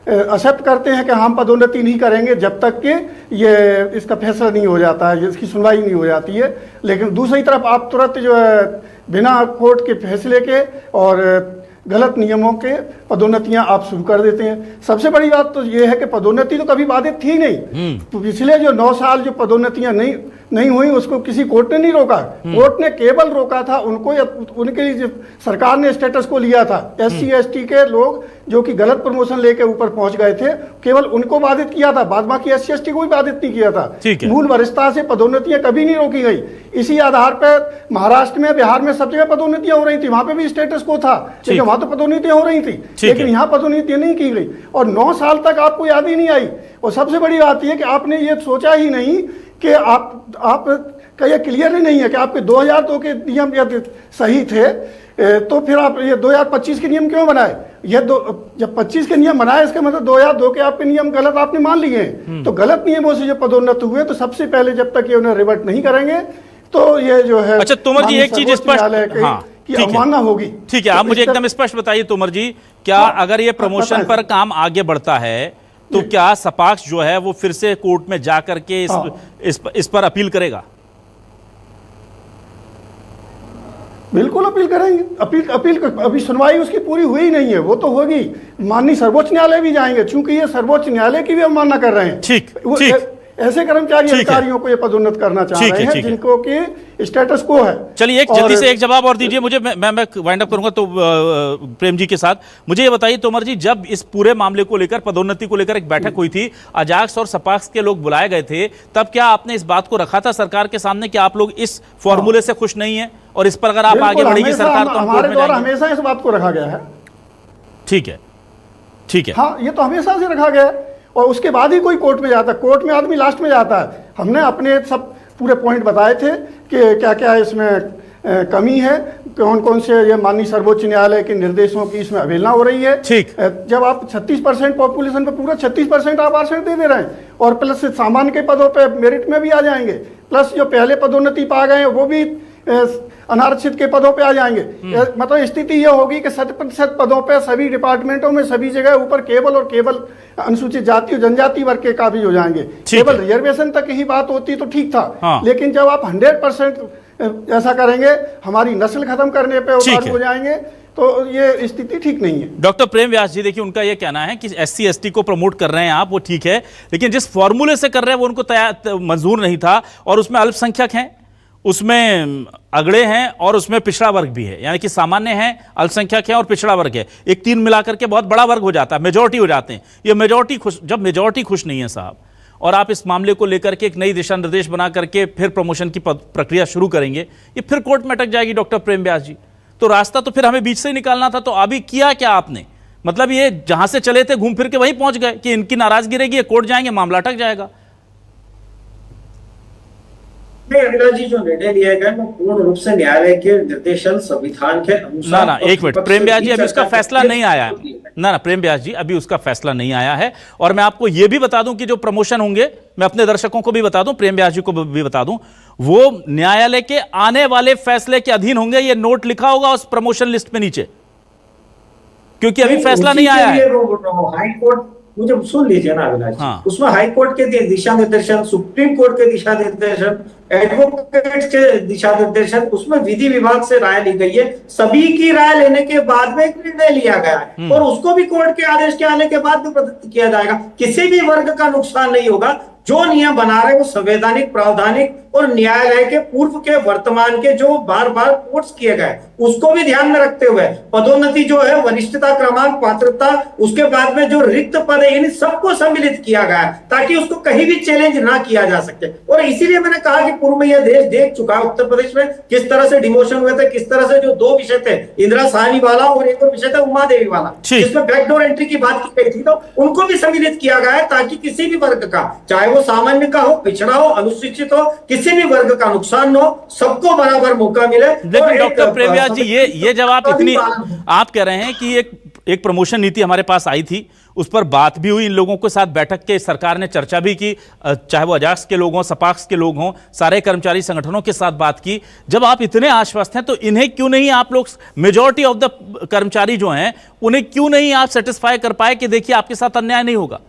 एक्सेप्ट करते हैं कि हम पदोन्नति नहीं करेंगे जब तक कि ये इसका फैसला नहीं हो जाता है, इसकी सुनवाई नहीं हो जाती है। लेकिन दूसरी तरफ आप तुरंत जो है बिना कोर्ट के फैसले के और गलत नियमों के पदोन्नतियां आप शुरू कर देते हैं। सबसे बड़ी बात तो ये है कि पदोन्नति तो कभी बाधित थी नहीं। तो पिछले जो 9 साल जो पदोन्नतियां नहीं हुई उसको किसी कोर्ट ने नहीं रोका। कोर्ट ने केवल रोका था उनको, उनके लिए सरकार ने स्टेटस को लिया था। SC ST के लोग जो कि गलत प्रमोशन लेके ऊपर पहुंच गए थे, केवल उनको बाधित किया था, बाद बाकी SC ST को भी बाधित नहीं किया था। मूल वरिष्ठता से पदोन्नतियां कभी नहीं रोकी गई। इसी आधार पर महाराष्ट्र में, बिहार में सब जगह पदोन्नतियां हो रही थी, वहां पे भी स्टेटस को था, लेकिन वहां तो पदोन्नतियां हो रही थी, लेकिन यहाँ पदोन्नतियां नहीं की गई। और 9 साल तक आपको याद ही नहीं आई। और सबसे बड़ी बात यह कि आपने ये सोचा ही नहीं कि आप का ये क्लियर ही नहीं है कि आपके 2002 के नियम यदि सही थे तो फिर आप ये 2025 के नियम क्यों बनाए? जब 25 के नियम बनाए इसका मतलब 2002 के आपके नियम गलत आपने मान लिए हैं। तो गलत नियमों से जो पदोन्नत हुए, तो सबसे पहले जब तक ये उन्हें रिवर्ट नहीं करेंगे तो ये जो है, अच्छा तोमर जी एक चीज स्पष्ट, अवमानना होगी। ठीक है, आप मुझे एकदम स्पष्ट बताइए तोमर जी, क्या अगर ये प्रमोशन पर काम आगे बढ़ता है तो क्या सपाक्ष जो है वो फिर से कोर्ट में जाकर के इस पर अपील करेगा? बिल्कुल अपील करेंगे। अपील अभी सुनवाई उसकी पूरी हुई नहीं है, वो तो होगी। माननीय सर्वोच्च न्यायालय भी जाएंगे, चूंकि ये सर्वोच्च न्यायालय की भी अवमानना कर रहे हैं। ठीक ऐसे कर्मचारी अधिकारियों को ये पदोन्नत करना चाह रहे हैं जिनको कि स्टेटस को है। चलिए एक जल्दी से एक जवाब और दीजिए मुझे, मैं वाइंड अप करूंगा तो प्रेम जी के साथ। मुझे ये बताइए तोमर जी, जब इस पूरे मामले को लेकर, पदोन्नति को लेकर एक बैठक हुई थी, अजाक्स और सपाक्स के लोग बुलाए गए थे, तब क्या आपने इस बात को रखा था सरकार के सामने कि आप लोग इस फॉर्मूले से खुश नहीं है और इस पर अगर आप आगे बढ़ेगी सरकार तो हमारे द्वारा हमेशा इस बात को रखा गया है। ठीक है, हाँ, ये तो हमेशा से रखा गया है और उसके बाद ही कोई कोर्ट में जाता है। कोर्ट में आदमी लास्ट में जाता है। हमने अपने सब पूरे पॉइंट बताए थे कि क्या क्या इसमें कमी है, कौन कौन से ये माननीय सर्वोच्च न्यायालय के निर्देशों की इसमें अवहेलना हो रही है। ठीक, जब आप 36% पॉपुलेशन पे पूरा 36% आप आरक्षण दे रहे हैं और प्लस सामान्य के पदों पे मेरिट में भी आ जाएंगे, प्लस जो पहले पदोन्नति पा गए हैं वो भी अनारक्षित के पदों पे आ जाएंगे। मतलब स्थिति ये होगी कि 100% पदों पे सभी डिपार्टमेंटों में सभी जगह ऊपर केवल और केवल अनुसूचित जाति और जनजाति वर्ग के काबिज हो जाएंगे। केवल रिजर्वेशन तक ही बात होती तो ठीक था, लेकिन जब आप 100% ऐसा करेंगे, हमारी नस्ल खत्म करने पे हो जाएंगे, तो ये स्थिति ठीक नहीं है। डॉक्टर प्रेम व्यास जी, देखिए उनका ये कहना है कि SC ST को प्रमोट कर रहे हैं आप, वो ठीक है, लेकिन जिस फॉर्मूले से कर रहे हैं वो उनको मंजूर नहीं था और उसमें अल्पसंख्यक हैं, उसमें अगड़े हैं और उसमें पिछड़ा वर्ग भी है, यानी कि सामान्य है, अल्पसंख्यक है और पिछड़ा वर्ग है, एक 3 मिलाकर के बहुत बड़ा वर्ग हो जाता है, मेजॉरिटी हो जाते हैं। ये मेजॉरिटी जब मेजॉरिटी खुश नहीं है साहब, और आप इस मामले को लेकर के एक नई दिशा निर्देश बना करके फिर प्रमोशन की प्रक्रिया शुरू करेंगे, ये फिर कोर्ट में अटक जाएगी। डॉक्टर प्रेम व्यास जी, तो रास्ता तो फिर हमें बीच से ही निकालना था, तो अभी किया क्या आपने? मतलब ये जहां से चले थे घूम फिर के वहीं पहुंच गए कि इनकी नाराजगी रहेगी, कोर्ट जाएंगे, मामला अटक जाएगा। नहीं अभिलाष जी, जो निर्णय लिया गया वो पूर्ण रूप से न्यायालय के निर्देशन संविधान के अनुसार। ना एक मिनट प्रेम व्यास जी, अभी उसका फैसला नहीं आया है। ना प्रेम व्यास जी, अभी उसका फैसला नहीं आया है। और मैं आपको यह भी बता दूं कि जो प्रमोशन होंगे, मैं अपने दर्शकों को भी बता दूं, प्रेम व्यास जी को भी बता दूं, वो न्यायालय के आने वाले फैसले के अधीन होंगे। ये नोट लिखा होगा उस प्रमोशन लिस्ट पे नीचे, क्योंकि अभी फैसला नहीं आया है। हाई कोर्ट, मुझे सुन लीजिए ना अभिलाष, हाँ। उसमें हाई कोर्ट के दिशा निर्देशन, सुप्रीम कोर्ट के दिशा निर्देशन, एडवोकेट के दिशा निर्देशन, उसमें विधि विभाग से राय ली गई है। सभी की राय लेने के बाद में एक निर्णय लिया गया है और उसको भी कोर्ट के आदेश के आने के बाद भी प्रदत्त किया जाएगा। किसी भी वर्ग का नुकसान नहीं होगा। जो नियम बना रहे वो संवैधानिक, प्रावधानिक और न्यायालय के पूर्व के, वर्तमान के जो बार बार कोर्ट्स किए गए उसको भी ध्यान में रखते हुए पदोन्नति जो है, वरिष्ठता क्रमांक, पात्रता, उसके बाद में जो रिक्त पद है, इन सबको सम्मिलित किया गया है ताकि उसको कहीं भी चैलेंज ना किया जा सके। और इसीलिए मैंने कहा कि पूर्व में यह देश देख चुका है, उत्तर प्रदेश में किस तरह से डिमोशन हुए थे, किस तरह से जो दो विषय थे, इंदिरा साहनी वाला और एक और विषय था उमा देवी वाला, जिसमें बैकडोर एंट्री की बात की गई थी, तो उनको भी सम्मिलित किया गया है ताकि किसी भी वर्ग का, चाहे वो सामान्य का हो, पिछड़ा हो, अनुसूचित हो, किसी भी वर्ग का नुकसान न हो, सबको बराबर मौका मिले। लेकिन डॉक्टर प्रेम व्यास जी, ये जब आप इतनी आप कह रहे हैं कि एक प्रमोशन नीति हमारे पास आई थी, उस पर बात भी हुई, इन लोगों के साथ बैठक के सरकार ने चर्चा भी की, चाहे वो अजाक्स के लोग हों, सपाक्स के लोग हों, सारे कर्मचारी संगठनों के साथ बात की। जब आप इतने आश्वस्त हैं तो इन्हें क्यों नहीं आप लोग, मेजॉरिटी ऑफ द कर्मचारी जो हैं, उन्हें क्यों नहीं आप सेटिस्फाई कर पाए कि देखिए आपके साथ अन्याय नहीं होगा?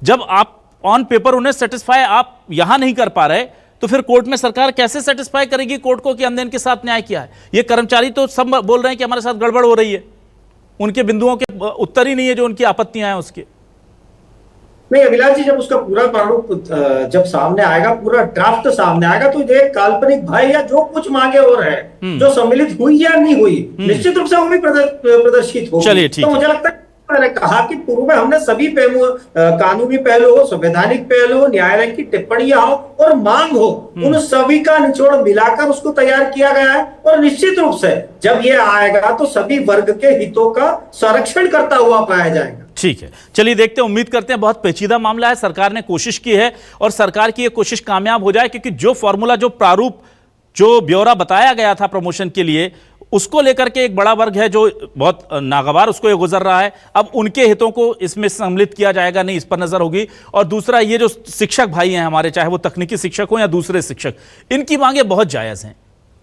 जब आप ऑन पेपर उन्हें सेटिस्फाई आप यहां नहीं कर पा रहे, तो फिर कोर्ट में सरकार कैसे सेटिस्फाई करेगी कोर्ट को कि हमने इनके साथ न्याय किया है? ये कर्मचारी तो सब बोल रहे हैं कि हमारे साथ गड़बड़ हो रही है, उनके बिंदुओं के उत्तर ही नहीं है जो उनकी आपत्तियां हैं उसके। नहीं अभिलाष जी, जब उसका पूरा प्रारूप जब सामने आएगा, पूरा ड्राफ्ट सामने आएगा, तो ये काल्पनिक भय या जो कुछ मांगे हो रहे हैं, जो सम्मिलित हुई या नहीं हुई, निश्चित रूप से वो भी प्रदर्शित होगी। चलिए ठीक तो मुझे लगता है मैंने कहा कि पूर्व में हमने सभी पहलू, कानूनी पहलू हो, संवैधानिक पहलू हो, न्यायालय की टिप्पणियां हो और मांग हो, उन सभी का निचोड़ मिलाकर उसको तैयार किया गया है। और निश्चित रूप से जब ये आएगा तो सभी वर्ग के हितों का संरक्षण करता हुआ पाया जाएगा। ठीक है, चलिए देखते हैं, उम्मीद करते हैं। बहुत पेचीदा मामला है, सरकार ने कोशिश की है और सरकार की ये कोशिश कामयाब हो जाए, क्योंकि जो फॉर्मूला, जो प्रारूप, जो ब्यौरा बताया गया था प्रमोशन के लिए, उसको लेकर के एक बड़ा वर्ग है जो बहुत नागवार उसको ये गुजर रहा है। अब उनके हितों को इसमें सम्मिलित किया जाएगा नहीं, इस पर नजर होगी। और दूसरा, ये जो शिक्षक भाई हैं हमारे, चाहे वो तकनीकी शिक्षक हो या दूसरे शिक्षक, इनकी मांगे बहुत जायज हैं।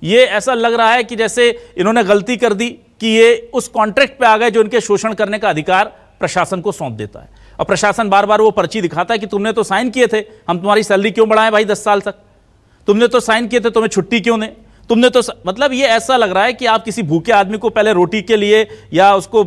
ये ऐसा लग रहा है कि जैसे इन्होंने गलती कर दी कि ये उस कॉन्ट्रैक्ट पे आ गए जो इनके शोषण करने का अधिकार प्रशासन को सौंप देता है। और प्रशासन बार बार वो पर्ची दिखाता है कि तुमने तो साइन किए थे, हम तुम्हारी सैलरी क्यों बढ़ाएं भाई 10 साल तक, तुमने तो साइन किए थे, तुम्हें छुट्टी क्यों दें, तुमने तो मतलब ये ऐसा लग रहा है कि आप किसी भूखे आदमी को पहले रोटी के लिए या उसको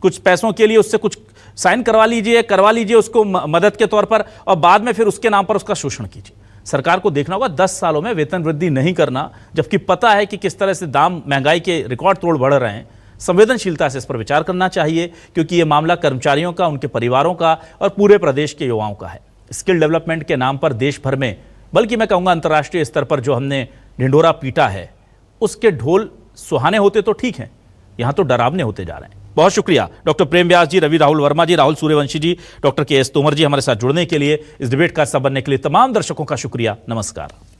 कुछ पैसों के लिए उससे कुछ साइन करवा लीजिए उसको मदद के तौर पर, और बाद में फिर उसके नाम पर उसका शोषण कीजिए। सरकार को देखना होगा 10 सालों में वेतन वृद्धि नहीं करना, जबकि पता है कि किस तरह से दाम महंगाई के रिकॉर्ड तोड़ बढ़ रहे हैं। संवेदनशीलता से इस पर विचार करना चाहिए, क्योंकि यह मामला कर्मचारियों का, उनके परिवारों का और पूरे प्रदेश के युवाओं का है। स्किल डेवलपमेंट के नाम पर देश भर में, बल्कि मैं कहूँगा अंतर्राष्ट्रीय स्तर पर जो हमने ढिंढोरा पीटा है, उसके ढोल सुहाने होते तो ठीक है, यहाँ तो डरावने होते जा रहे हैं। बहुत शुक्रिया डॉक्टर प्रेम व्यास जी, रवि राहुल वर्मा जी, राहुल सूर्यवंशी जी, डॉक्टर के एस तोमर जी हमारे साथ जुड़ने के लिए, इस डिबेट का हिस्सा बनने के लिए तमाम दर्शकों का शुक्रिया। नमस्कार।